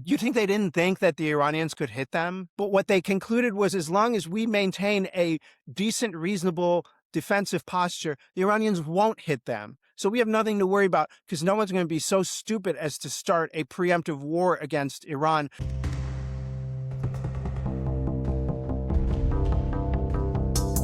You think they didn't think that the Iranians could hit them? But what they concluded was as long as we maintain a decent, reasonable defensive posture, the Iranians won't hit them. So we have nothing to worry about because no one's going to be so stupid as to start a preemptive war against Iran.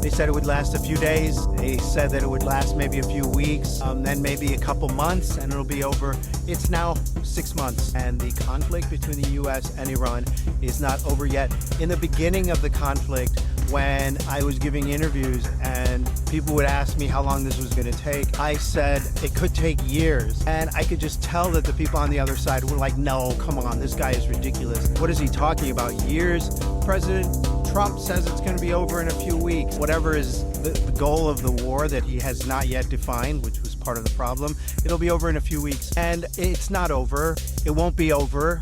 They said it would last a few days. They said that it would last maybe a few weeks, then maybe a couple months, and it'll be over. It's now 6 months, and the conflict between the U.S. and Iran is not over yet. In the beginning of the conflict, when I was giving interviews and people would ask me how long this was going to take, I said it could take years. And I could just tell that the people on the other side were like, no, come on, this guy is ridiculous. What is he talking about? Years? President Trump says it's going to be over in a few weeks. Whatever is the goal of the war that he has not yet defined, which was part of the problem, it'll be over in a few weeks. And it's not over. It won't be over.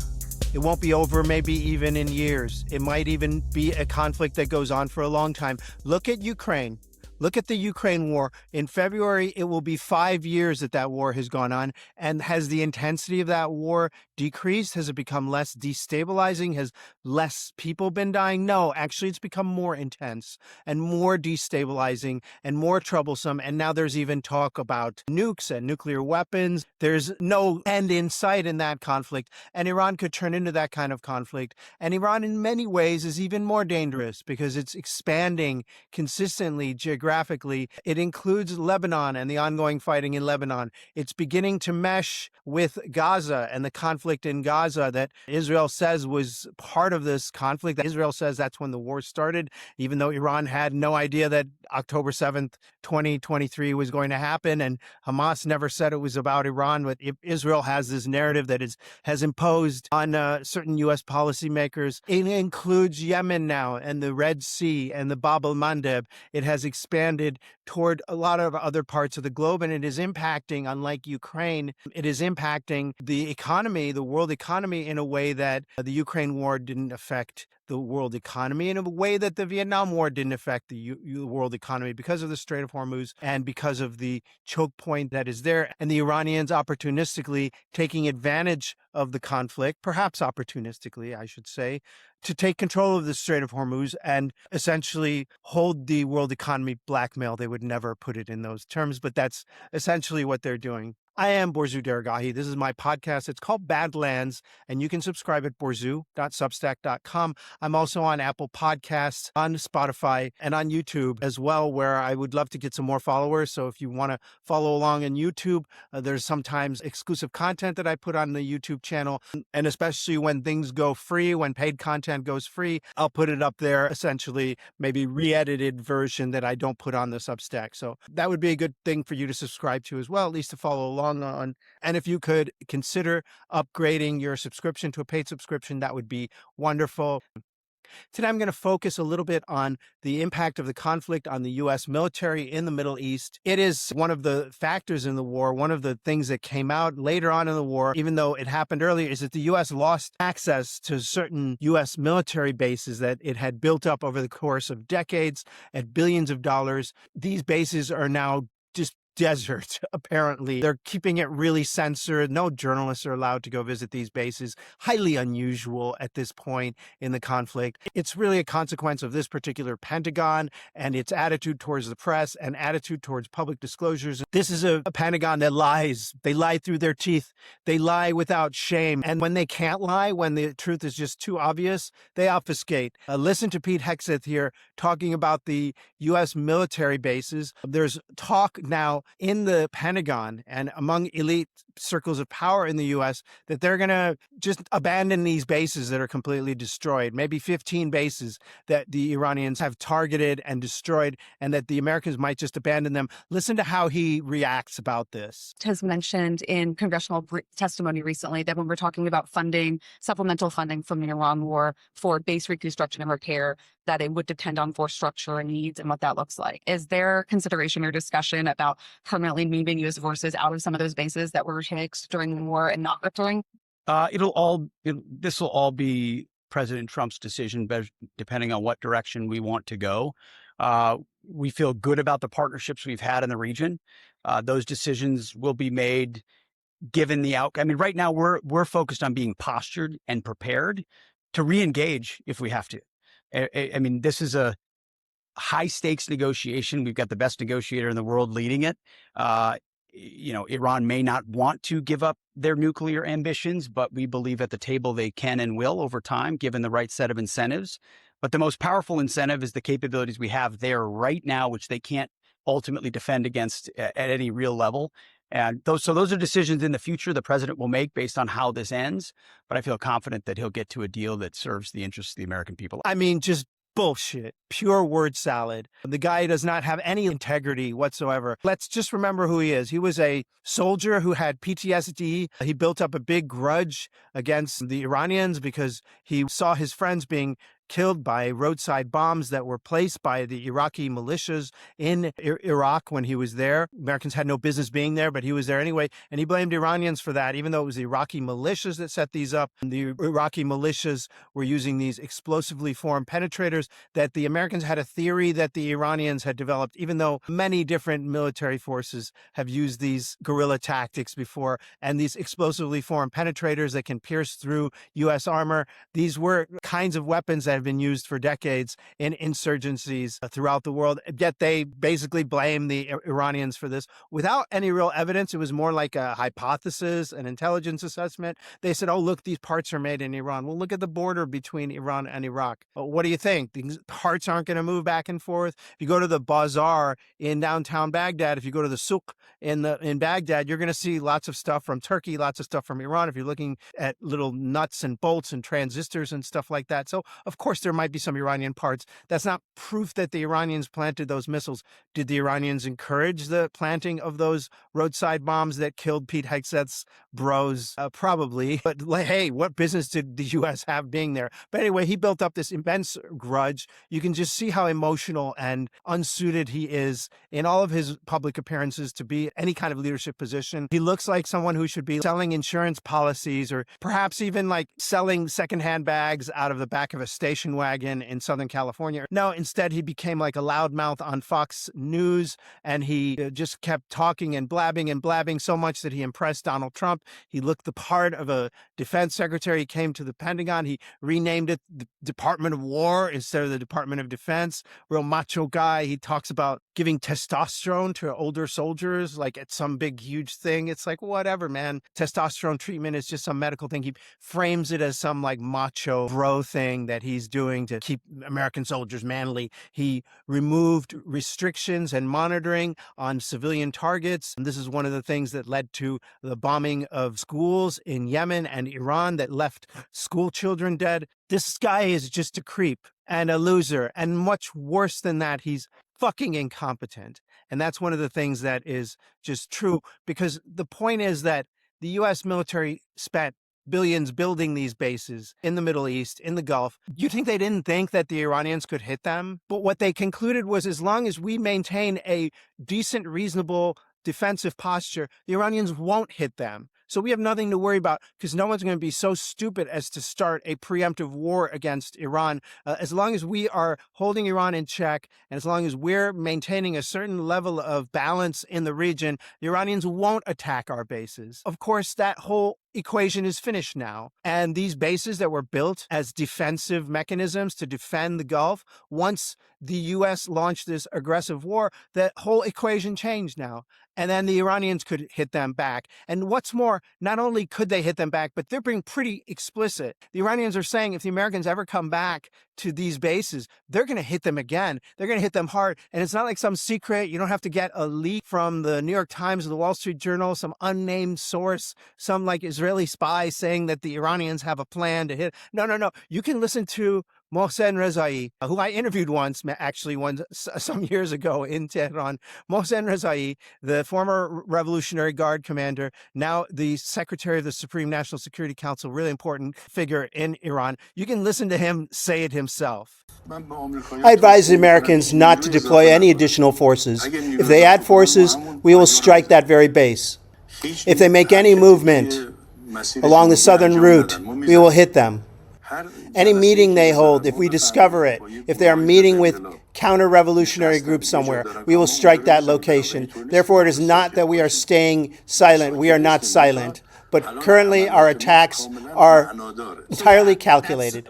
It won't be over maybe even in years. It might even be a conflict that goes on for a long time. Look at Ukraine. Look at the Ukraine war. In February, it will be 5 years that that war has gone on. And has the intensity of that war decreased? Has it become less destabilizing? Has less people been dying? No, actually, it's become more intense and more destabilizing and more troublesome. And now there's even talk about nukes and nuclear weapons. There's no end in sight in that conflict. And Iran could turn into that kind of conflict. And Iran, in many ways, is even more dangerous because it's expanding consistently geographically. It includes Lebanon and the ongoing fighting in Lebanon. It's beginning to mesh with Gaza and the conflict in Gaza that Israel says was part of this conflict. Israel says that's when the war started, even though Iran had no idea that October 7th, 2023 was going to happen. And Hamas never said it was about Iran. But Israel has this narrative that has imposed on certain U.S. policymakers. It includes Yemen now and the Red Sea and the Bab el-Mandeb. It has expanded toward a lot of other parts of the globe, and it is impacting, unlike Ukraine, it is impacting the economy, the world economy, in a way that the Ukraine war didn't affect the world economy, in a way that the Vietnam War didn't affect the world economy because of the Strait of Hormuz and because of the choke point that is there, and the Iranians opportunistically taking advantage of the conflict, perhaps opportunistically, I should say, to take control of the Strait of Hormuz and essentially hold the world economy blackmail. They would never put it in those terms, but that's essentially what they're doing. I am Borzu Dergahi. This is my podcast. It's called Badlands, and you can subscribe at borzu.substack.com. I'm also on Apple Podcasts, on Spotify, and on YouTube as well, where I would love to get some more followers. So if you want to follow along on YouTube, there's sometimes exclusive content that I put on the YouTube channel. And especially when things go free, when paid content goes free, I'll put it up there, essentially, maybe re-edited version that I don't put on the Substack. So that would be a good thing for you to subscribe to as well, at least to follow along on. And if you could consider upgrading your subscription to a paid subscription, that would be wonderful. Today, I'm going to focus a little bit on the impact of the conflict on the U.S. military in the Middle East. It is one of the factors in the war. One of the things that came out later on in the war, even though it happened earlier, is that the U.S. lost access to certain U.S. military bases that it had built up over the course of decades at billions of dollars. These bases are now just desert, apparently. They're keeping it really censored. No journalists are allowed to go visit these bases. Highly unusual at this point in the conflict. It's really a consequence of this particular Pentagon and its attitude towards the press and attitude towards public disclosures. This is a Pentagon that lies. They lie through their teeth. They lie without shame. And when they can't lie, when the truth is just too obvious, they obfuscate. Listen to Pete Hegseth here talking about the U.S. military bases. There's talk now in the Pentagon and among elite circles of power in the U.S. that they're going to just abandon these bases that are completely destroyed, maybe 15 bases that the Iranians have targeted and destroyed, and that the Americans might just abandon them. Listen to how he reacts about this. Has mentioned in congressional testimony recently that when we're talking about funding, supplemental funding from the Iran war for base reconstruction and repair, that it would depend on force structure and needs and what that looks like. Is there consideration or discussion about permanently moving U.S. forces out of some of those bases that were fixed during the war and not returning? This will all be President Trump's decision, depending on what direction we want to go. We feel good about the partnerships we've had in the region. Those decisions will be made given the outcome. I mean, right now we're focused on being postured and prepared to re-engage if we have to. I mean, this is a high stakes negotiation. We've got the best negotiator in the world leading it. Iran may not want to give up their nuclear ambitions, but we believe at the table they can and will over time, given the right set of incentives. But the most powerful incentive is the capabilities we have there right now, which they can't ultimately defend against at any real level. And those are decisions in the future the president will make based on how this ends. But I feel confident that he'll get to a deal that serves the interests of the American people. I mean, just bullshit, pure word salad. The guy does not have any integrity whatsoever. Let's just remember who he is. He was a soldier who had PTSD. He built up a big grudge against the Iranians because he saw his friends being killed by roadside bombs that were placed by the Iraqi militias in Iraq when he was there. Americans had no business being there, but he was there anyway. And he blamed Iranians for that, even though it was the Iraqi militias that set these up. The Iraqi militias were using these explosively formed penetrators that the Americans had a theory that the Iranians had developed, even though many different military forces have used these guerrilla tactics before. And these explosively formed penetrators that can pierce through U.S. armor, these were kinds of weapons that have been used for decades in insurgencies throughout the world. Yet they basically blame the Iranians for this without any real evidence. It was more like a hypothesis, an intelligence assessment. They said, oh, look, these parts are made in Iran. Well, look at the border between Iran and Iraq. Well, what do you think? These parts aren't going to move back and forth. If you go to the bazaar in downtown Baghdad, if you go to the souk in Baghdad, you're going to see lots of stuff from Turkey, lots of stuff from Iran. If you're looking at little nuts and bolts and transistors and stuff like that. So, of course, there might be some Iranian parts. That's not proof that the Iranians planted those missiles. Did the Iranians encourage the planting of those roadside bombs that killed Pete Hegseth's bros? Probably. But hey, what business did the U.S. have being there? But anyway, he built up this immense grudge. You can just see how emotional and unsuited he is in all of his public appearances to be any kind of leadership position. He looks like someone who should be selling insurance policies or perhaps even like selling secondhand bags out of the back of a station wagon in Southern California. No, instead he became like a loudmouth on Fox News, and he just kept talking and blabbing so much that he impressed Donald Trump. He looked the part of a defense secretary. He came to the Pentagon. He renamed it the Department of War instead of the Department of Defense. Real macho guy. He talks about giving testosterone to older soldiers like it's some big, huge thing. It's like, whatever, man. Testosterone treatment is just some medical thing. He frames it as some like macho bro thing that he's doing to keep American soldiers manly. He removed restrictions and monitoring on civilian targets. And this is one of the things that led to the bombing of schools in Yemen and Iran that left school children dead. This guy is just a creep and a loser. And much worse than that, he's fucking incompetent. And that's one of the things that is just true, because the point is that the U.S. military spent billions building these bases in the Middle East, in the Gulf. You think they didn't think that the Iranians could hit them? But what they concluded was, as long as we maintain a decent, reasonable defensive posture, the Iranians won't hit them. So we have nothing to worry about, because no one's going to be so stupid as to start a preemptive war against Iran. As long as we are holding Iran in check, and as long as we're maintaining a certain level of balance in the region, the Iranians won't attack our bases. Of course, that whole equation is finished now. And these bases that were built as defensive mechanisms to defend the Gulf, once the U.S. launched this aggressive war, the whole equation changed now. And then the Iranians could hit them back. And what's more, not only could they hit them back, but they're being pretty explicit. The Iranians are saying if the Americans ever come back to these bases, they're going to hit them again. They're going to hit them hard. And it's not like some secret. You don't have to get a leak from the New York Times or the Wall Street Journal, some unnamed source, some like Israeli spy saying that the Iranians have a plan to hit. No. You can listen to Mohsen Rezai, who I interviewed some years ago in Tehran. Mohsen Rezai, the former Revolutionary Guard commander, now the Secretary of the Supreme National Security Council, really important figure in Iran. You can listen to him say it himself. I advise the Americans not to deploy any additional forces. If they add forces, we will strike that very base. If they make any movement along the southern route, we will hit them. Any meeting they hold, if we discover it, if they are meeting with counter-revolutionary groups somewhere, we will strike that location. Therefore, it is not that we are staying silent. We are not silent. But currently, our attacks are entirely calculated.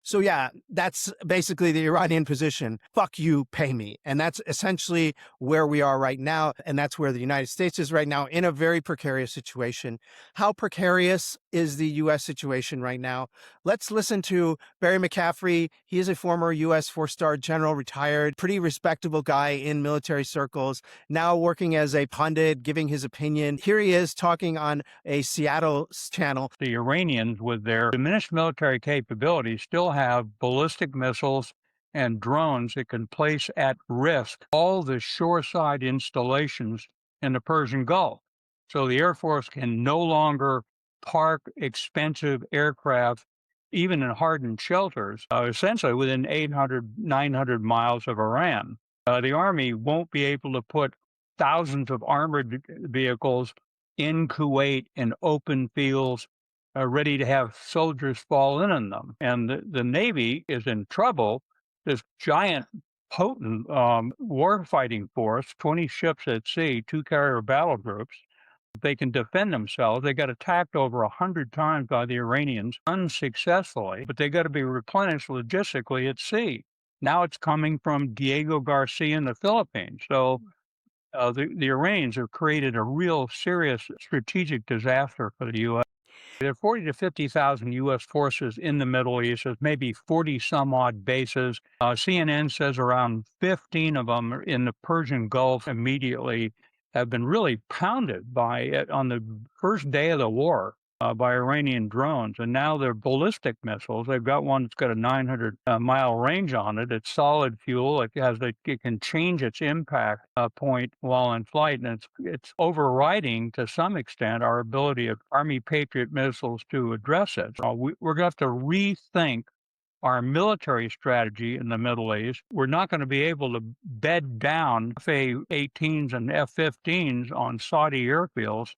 So yeah, that's basically the Iranian position. Fuck you, pay me. And that's essentially where we are right now. And that's where the United States is right now, in a very precarious situation. How precarious is the U.S. situation right now? Let's listen to Barry McCaffrey. He is a former U.S. four-star general, retired, pretty respectable guy in military circles, now working as a pundit, giving his opinion. Here he is talking on a Seattle channel. The Iranians, with their diminished military capabilities, still have ballistic missiles and drones that can place at risk all the shoreside installations in the Persian Gulf. So the Air Force can no longer park expensive aircraft, even in hardened shelters, essentially within 800, 900 miles of Iran. The Army won't be able to put thousands of armored vehicles in Kuwait in open fields, ready to have soldiers fall in on them. And the Navy is in trouble. This giant, potent war-fighting force, 20 ships at sea, 2 carrier battle groups, they can defend themselves. They got attacked over 100 times by the Iranians unsuccessfully, but they got to be replenished logistically at sea. Now it's coming from Diego Garcia in the Philippines. So the Iranians have created a real serious strategic disaster for the U.S. There are 40 to 50,000 U.S. forces in the Middle East. There's maybe 40 some odd bases. CNN says around 15 of them are in the Persian Gulf immediately have been really pounded by it on the first day of the war by Iranian drones. And now they're ballistic missiles. They've got one that's got a 900-mile range on it. It's solid fuel. It can change its impact point while in flight, and it's overriding to some extent our ability of Army Patriot missiles to address it. So we're going to have to rethink our military strategy in the Middle East. We're not going to be able to bed down F-18s and F-15s on Saudi airfields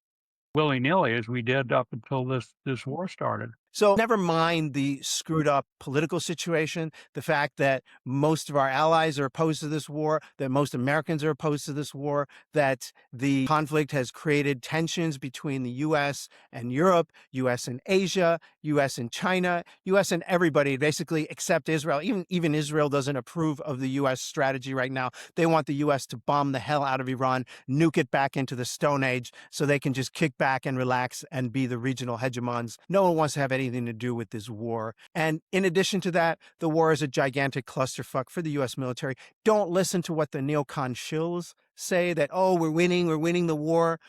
willy-nilly as we did up until this war started. So never mind the screwed up political situation, the fact that most of our allies are opposed to this war, that most Americans are opposed to this war, that the conflict has created tensions between the U.S. and Europe, U.S. and Asia, U.S. and China, U.S. and everybody, basically except Israel. Even Israel doesn't approve of the U.S. strategy right now. They want the U.S. to bomb the hell out of Iran, nuke it back into the Stone Age so they can just kick back and relax and be the regional hegemons. No one wants to have anything to do with this war. And in addition to that, the war is a gigantic clusterfuck for the U.S. military. Don't listen to what the neocon shills say that, oh, we're winning the war.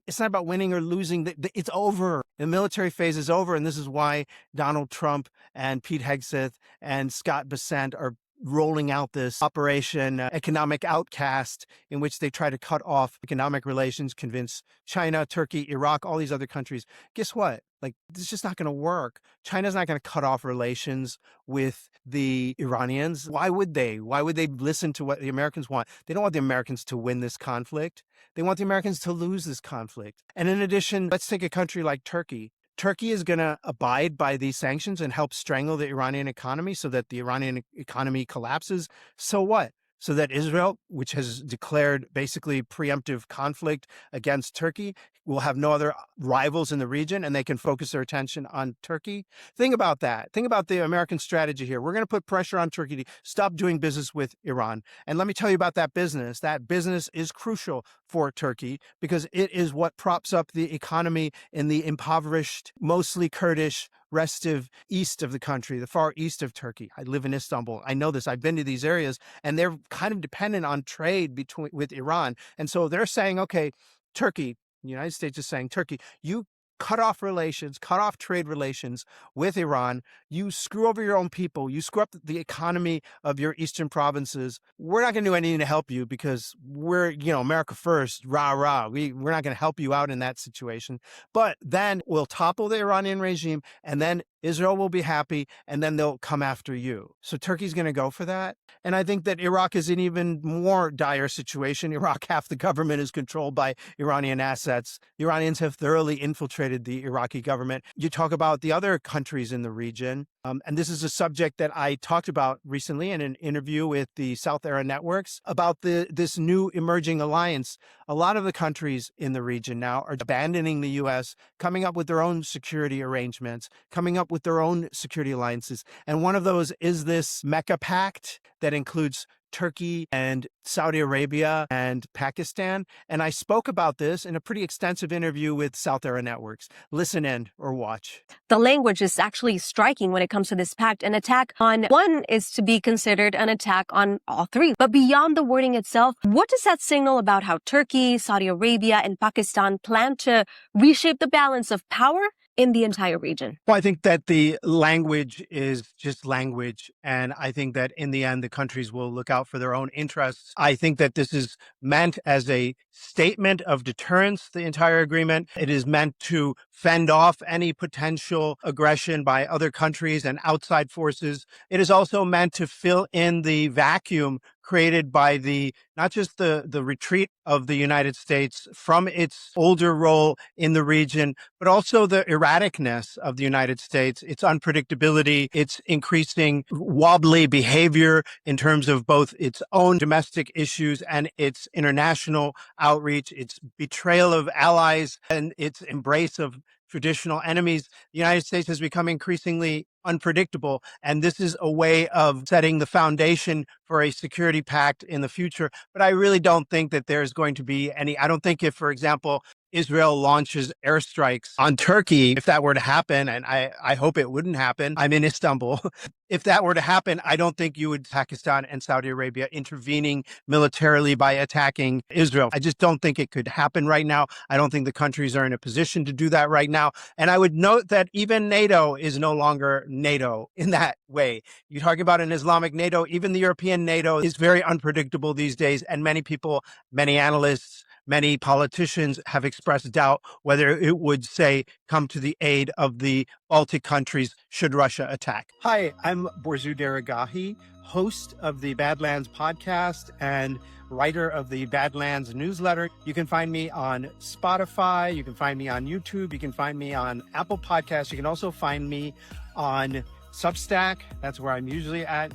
It's not about winning or losing. It's over. The military phase is over. And this is why Donald Trump and Pete Hegseth and Scott Bessent are rolling out this Operation Economic Outcast, in which they try to cut off economic relations, convince China, Turkey, Iraq, all these other countries. Guess what? Like, this is just not going to work. China's not going to cut off relations with the Iranians. Why would they? Why would they listen to what the Americans want? They don't want the Americans to win this conflict. They want the Americans to lose this conflict. And in addition, let's take a country like Turkey. Turkey is going to abide by these sanctions and help strangle the Iranian economy so that the Iranian economy collapses. So what? So that Israel, which has declared basically preemptive conflict against Turkey, will have no other rivals in the region and they can focus their attention on Turkey. Think about that. Think about the American strategy here. We're going to put pressure on Turkey to stop doing business with Iran. And let me tell you about that business. That business is crucial for Turkey because it is what props up the economy in the impoverished, mostly Kurdish, restive east of the country, the far east of Turkey. I live in Istanbul. I know this. I've been to these areas and they're kind of dependent on trade with Iran. And so they're saying, okay, Turkey, the United States is saying, Turkey, you cut off relations, cut off trade relations with Iran. You screw over your own people. You screw up the economy of your eastern provinces. We're not going to do anything to help you because we're, America first, rah, rah. We're not going to help you out in that situation. But then we'll topple the Iranian regime and then Israel will be happy, and then they'll come after you. So Turkey's going to go for that. And I think that Iraq is an even more dire situation. Iraq, half the government is controlled by Iranian assets. The Iranians have thoroughly infiltrated the Iraqi government. You talk about the other countries in the region, and this is a subject that I talked about recently in an interview with the South Era Networks about this new emerging alliance. A lot of the countries in the region now are abandoning the U.S., coming up with their own security arrangements, coming up with their own security alliances. And one of those is this Mecca Pact that includes Turkey and Saudi Arabia and Pakistan. And I spoke about this in a pretty extensive interview with South Era Networks. Listen in or watch. The language is actually striking when it comes to this pact. An attack on one is to be considered an attack on all three. But beyond the wording itself, what does that signal about how Turkey, Saudi Arabia, and Pakistan plan to reshape the balance of power in the entire region? Well, I think that the language is just language. And I think that in the end, the countries will look out for their own interests. I think that this is meant as a statement of deterrence, the entire agreement. It is meant to fend off any potential aggression by other countries and outside forces. It is also meant to fill in the vacuum created by not just the retreat of the United States from its older role in the region, but also the erraticness of the United States, its unpredictability, its increasing wobbly behavior in terms of both its own domestic issues and its international outreach, its betrayal of allies and its embrace of traditional enemies. The United States has become increasingly unpredictable, and this is a way of setting the foundation for a security pact in the future. But I really don't think that there's going to be I don't think if, for example, Israel launches airstrikes on Turkey, if that were to happen, and I hope it wouldn't happen, I'm in Istanbul. If that were to happen, I don't think you would Pakistan and Saudi Arabia intervening militarily by attacking Israel. I just don't think it could happen right now. I don't think the countries are in a position to do that right now. And I would note that even NATO is no longer NATO in that way. You're talking about an Islamic NATO, even the European NATO is very unpredictable these days. And many people, many analysts, many politicians have expressed doubt whether it would, say, come to the aid of the Baltic countries should Russia attack. Hi, I'm Borzu Deragahi, host of the Badlands podcast and writer of the Badlands newsletter. You can find me on Spotify. You can find me on YouTube. You can find me on Apple Podcasts. You can also find me on Substack. That's where I'm usually at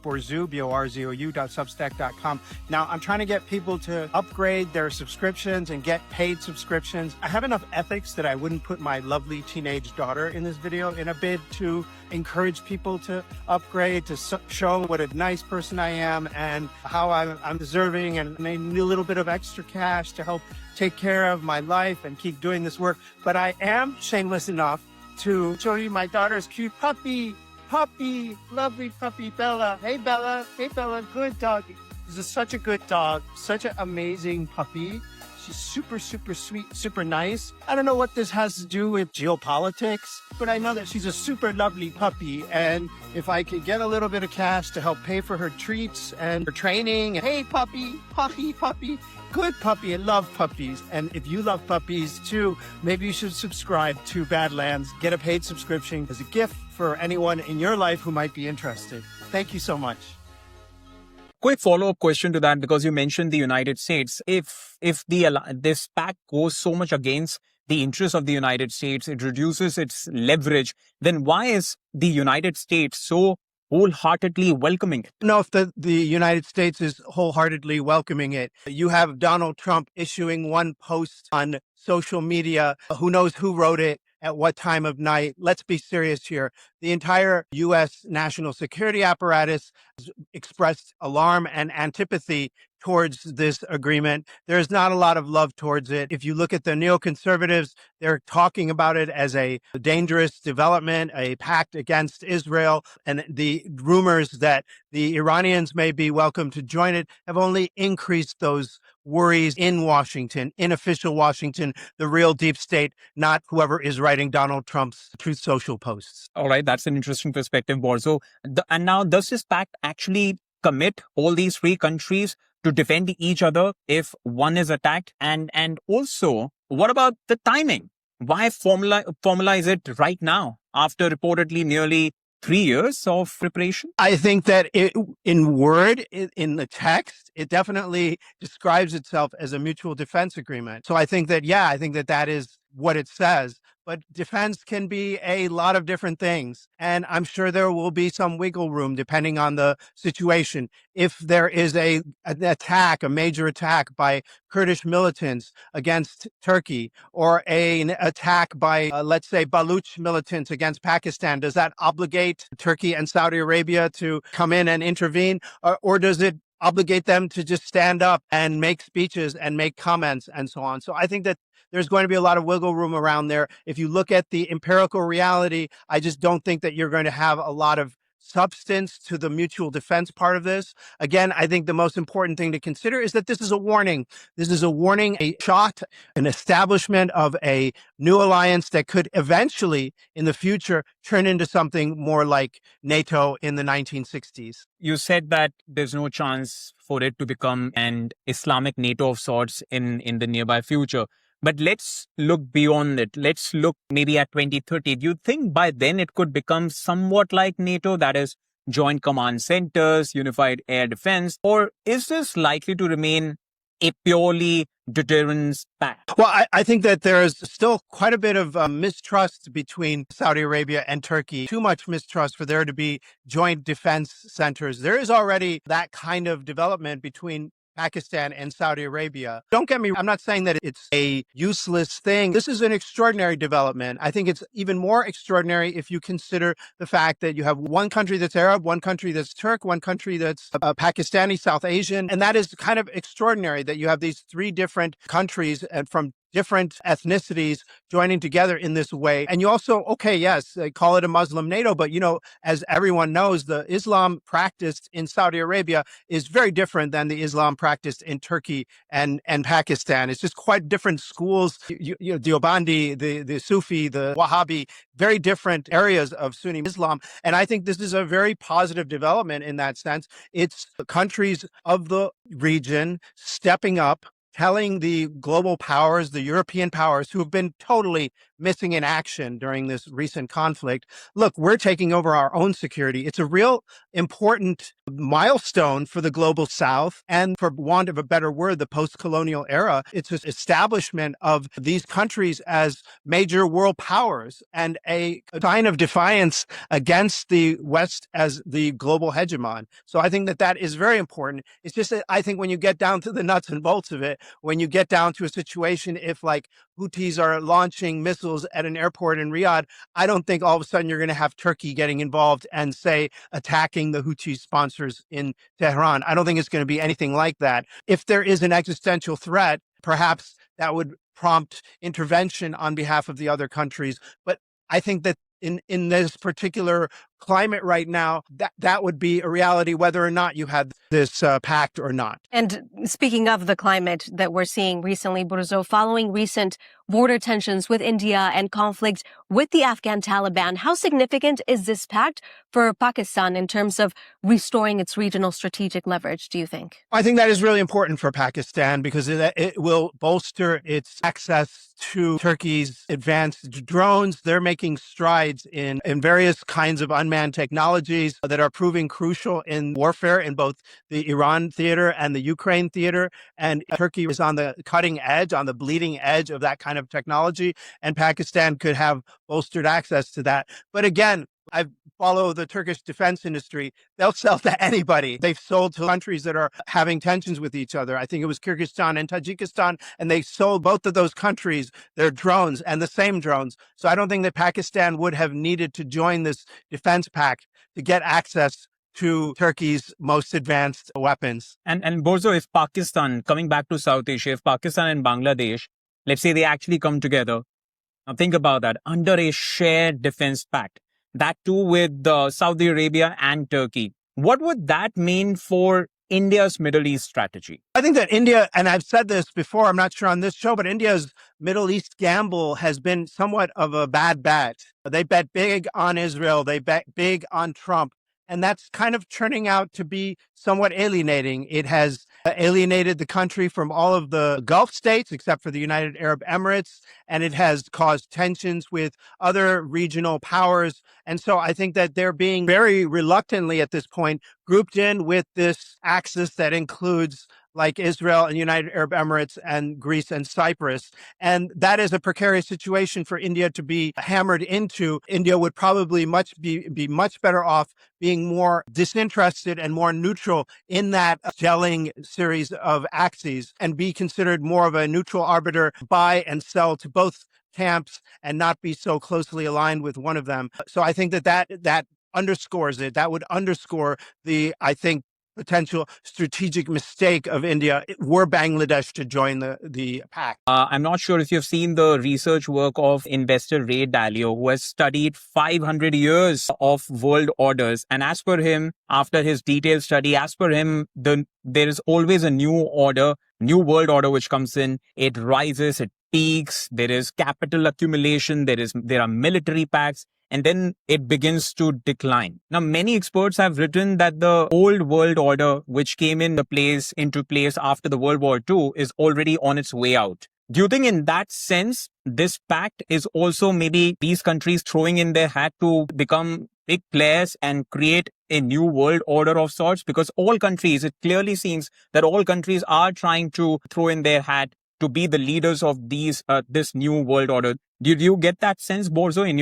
Borzou, borzou.substack.com. Now, I'm trying to get people to upgrade their subscriptions and get paid subscriptions. I have enough ethics that I wouldn't put my lovely teenage daughter in this video in a bid to encourage people to upgrade, to show what a nice person I am and how I'm deserving and I need a little bit of extra cash to help take care of my life and keep doing this work. But I am shameless enough to show you my daughter's cute puppy, lovely puppy, Bella. Hey, Bella, good doggy. This is such a good dog, such an amazing puppy. She's super, super sweet, super nice. I don't know what this has to do with geopolitics, but I know that she's a super lovely puppy. And if I could get a little bit of cash to help pay for her treats and her training. Hey, puppy. Good puppy. I love puppies. And if you love puppies too, maybe you should subscribe to Badlands. Get a paid subscription as a gift for anyone in your life who might be interested. Thank you so much. Quick follow-up question to that, because you mentioned the United States. If this pact goes so much against the interests of the United States, it reduces its leverage, then why is the United States so wholeheartedly welcoming it? No, if the United States is wholeheartedly welcoming it. You have Donald Trump issuing one post on social media. Who knows who wrote it? At what time of night? Let's be serious here. The entire U.S. national security apparatus has expressed alarm and antipathy towards this agreement. There's not a lot of love towards it. If you look at the neoconservatives, they're talking about it as a dangerous development, a pact against Israel. And the rumors that the Iranians may be welcome to join it have only increased those worries in Washington, in official Washington, the real deep state, not whoever is writing Donald Trump's Truth Social posts. All right, that's an interesting perspective, Borzo. And now, does this pact actually commit all these three countries to defend each other if one is attacked? And also, what about the timing? Why formalize it right now after reportedly nearly 3 years of preparation? I think that in word, in the text, it definitely describes itself as a mutual defense agreement. So I think that, yeah, I think that that is what it says. But defense can be a lot of different things. And I'm sure there will be some wiggle room depending on the situation. If there is an attack, a major attack by Kurdish militants against Turkey, or an attack by, let's say, Baluch militants against Pakistan, does that obligate Turkey and Saudi Arabia to come in and intervene? Or does it obligate them to just stand up and make speeches and make comments and so on? So I think that there's going to be a lot of wiggle room around there. If you look at the empirical reality, I just don't think that you're going to have a lot of substance to the mutual defense part of this. Again, I think the most important thing to consider is that this is a warning. This is a warning, a shot, an establishment of a new alliance that could eventually, in the future, turn into something more like NATO in the 1960s. You said that there's no chance for it to become an Islamic NATO of sorts in the nearby future. But let's look beyond it. Let's look maybe at 2030. Do you think by then it could become somewhat like NATO, that is, joint command centers, unified air defense? Or is this likely to remain a purely deterrence pact? Well, I think that there is still quite a bit of mistrust between Saudi Arabia and Turkey, too much mistrust for there to be joint defense centers. There is already that kind of development between Pakistan and Saudi Arabia. Don't get me, I'm not saying that it's a useless thing. This is an extraordinary development. I think it's even more extraordinary if you consider the fact that you have one country that's Arab, one country that's Turk, one country that's Pakistani, South Asian. And that is kind of extraordinary that you have these three different countries and from different ethnicities joining together in this way. And you also, okay, yes, they call it a Muslim NATO, but as everyone knows, the Islam practiced in Saudi Arabia is very different than the Islam practiced in Turkey and Pakistan. It's just quite different schools, the Deobandi, the Sufi, the Wahhabi, very different areas of Sunni Islam. And I think this is a very positive development in that sense. It's the countries of the region stepping up, telling the global powers, the European powers who have been totally missing in action during this recent conflict, look, we're taking over our own security. It's a real important milestone for the global South and, for want of a better word, the post-colonial era. It's an establishment of these countries as major world powers and a sign of defiance against the West as the global hegemon. So I think that that is very important. It's just that I think when you get down to the nuts and bolts of it, when you get down to a situation, if like Houthis are launching missiles at an airport in Riyadh, I don't think all of a sudden you're going to have Turkey getting involved and, say, attacking the Houthi sponsors in Tehran. I don't think it's going to be anything like that. If there is an existential threat, perhaps that would prompt intervention on behalf of the other countries. But I think that in this particular climate right now, that would be a reality whether or not you had this pact or not. And speaking of the climate that we're seeing recently, Burzo, following recent border tensions with India and conflict with the Afghan Taliban, how significant is this pact for Pakistan in terms of restoring its regional strategic leverage, do you think? I think that is really important for Pakistan because it will bolster its access to Turkey's advanced drones. They're making strides in various kinds of unmanned technologies that are proving crucial in warfare in both the Iran theater and the Ukraine theater. And Turkey is on the cutting edge, on the bleeding edge of that kind of technology. And Pakistan could have bolstered access to that. But again, I follow the Turkish defense industry. They'll sell to anybody. They've sold to countries that are having tensions with each other. I think it was Kyrgyzstan and Tajikistan, and they sold both of those countries their drones and the same drones. So I don't think that Pakistan would have needed to join this defense pact to get access to Turkey's most advanced weapons. And Borzo, if Pakistan, coming back to South Asia, if Pakistan and Bangladesh, let's say they actually come together, now think about that, under a shared defense pact, that too with Saudi Arabia and Turkey. What would that mean for India's Middle East strategy? I think that India, and I've said this before, I'm not sure on this show, but India's Middle East gamble has been somewhat of a bad bet. They bet big on Israel. They bet big on Trump. And that's kind of turning out to be somewhat alienating. It has alienated the country from all of the Gulf states except for the United Arab Emirates, and it has caused tensions with other regional powers. And so I think that they're being very reluctantly at this point grouped in with this axis that includes like Israel and United Arab Emirates and Greece and Cyprus. And that is a precarious situation for India to be hammered into. India would probably be much better off being more disinterested and more neutral in that gelling series of axes and be considered more of a neutral arbiter, buy and sell to both camps and not be so closely aligned with one of them. So I think that underscores it. That would underscore the, I think, potential strategic mistake of India were Bangladesh to join the pact. I'm not sure if you've seen the research work of investor Ray Dalio, who has studied 500 years of world orders. And as per him, after his detailed study, as per him, there is always a new world order which comes in. It rises, it peaks, there is capital accumulation, there are military pacts, and then it begins to decline. Now, many experts have written that the old world order, which came into place after the World War II, is already on its way out. Do you think in that sense, this pact is also maybe these countries throwing in their hat to become big players and create a new world order of sorts? Because it clearly seems that all countries are trying to throw in their hat to be the leaders of this new world order. Did you get that sense, Borzo, in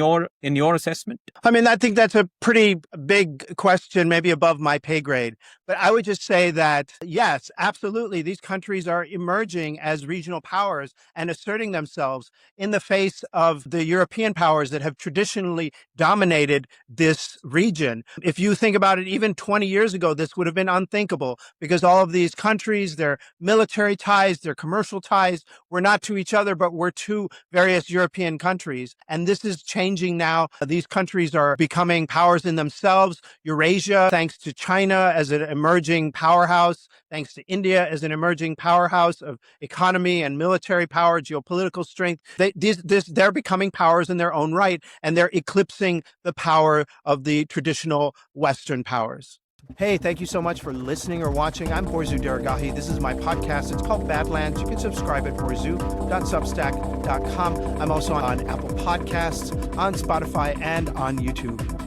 your assessment? I mean, I think that's a pretty big question, maybe above my pay grade. But I would just say that, yes, absolutely, these countries are emerging as regional powers and asserting themselves in the face of the European powers that have traditionally dominated this region. If you think about it, even 20 years ago, this would have been unthinkable because all of these countries, their military ties, their commercial ties, were not to each other, but were to various European countries. And this is changing now. These countries are becoming powers in themselves. Eurasia, thanks to China as an emerging powerhouse, thanks to India as an emerging powerhouse of economy and military power, geopolitical strength. They're becoming powers in their own right, and they're eclipsing the power of the traditional Western powers. Hey, thank you so much for listening or watching. I'm Borzu Daragahi. This is my podcast. It's called Badlands. You can subscribe at borzu.substack.com. I'm also on Apple Podcasts, on Spotify, and on YouTube.